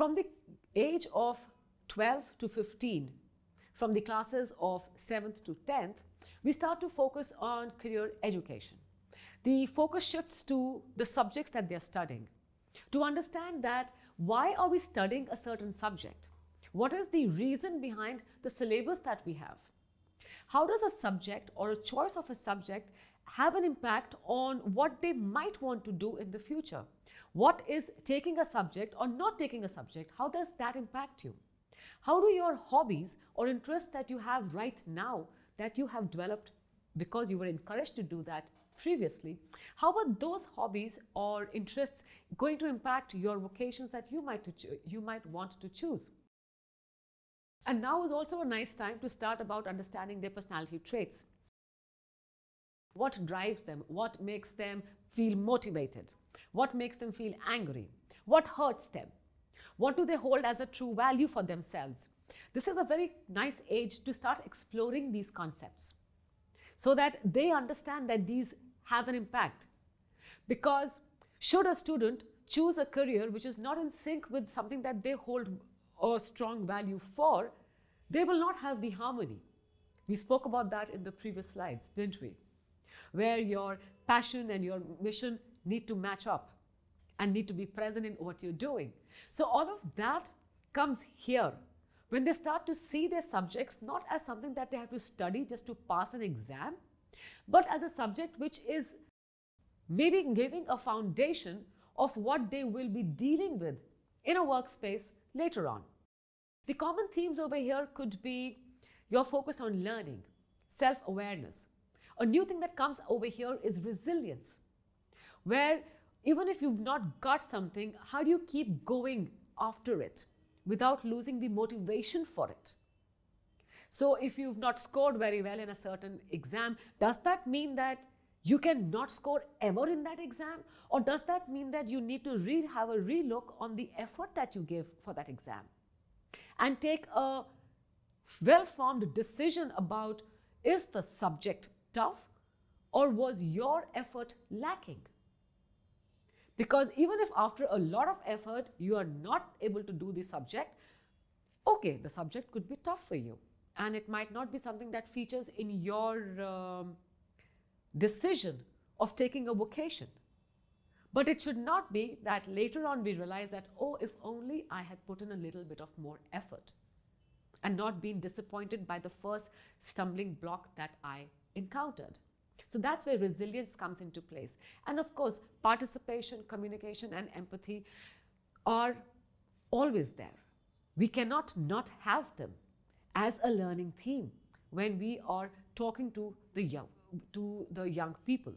From the age of 12 to 15, from the classes of 7th to 10th, we start to focus on career education. The focus shifts to the subjects that they're studying. To understand that why are we studying a certain subject? What is the reason behind the syllabus that we have? How does a subject or a choice of a subject have an impact on what they might want to do in the future? What is taking a subject or not taking a subject? How does that impact you? How do your hobbies or interests that you have right now that you have developed because you were encouraged to do that previously, how are those hobbies or interests going to impact your vocations that you might want to choose? And now is also a nice time to start about understanding their personality traits. What drives them? What makes them feel motivated? What makes them feel angry? What hurts them? What do they hold as a true value for themselves? This is a very nice age to start exploring these concepts so that they understand that these have an impact. Because should a student choose a career which is not in sync with something that they hold a strong value for, they will not have the harmony. We spoke about that in the previous slides, didn't we? Where your passion and your mission need to match up and need to be present in what you're doing. So all of that comes here when they start to see their subjects not as something that they have to study just to pass an exam, but as a subject which is maybe giving a foundation of what they will be dealing with in a workspace later on. The common themes over here could be your focus on learning, self-awareness. A new thing that comes over here is resilience, where even if you've not got something, how do you keep going after it without losing the motivation for it? So if you've not scored very well in a certain exam, does that mean that you cannot score ever in that exam? Or does that mean that you need to have a relook on the effort that you give for that exam and take a well-formed decision about, is the subject tough or was your effort lacking? Because even if after a lot of effort you are not able to do the subject, okay, the subject could be tough for you and it might not be something that features in your decision of taking a vocation. But it should not be that later on we realize that, oh, if only I had put in a little bit of more effort and not been disappointed by the first stumbling block that I encountered. So that's where resilience comes into place. And of course, participation, communication, and empathy are always there. We cannot not have them as a learning theme when we are talking to the young people.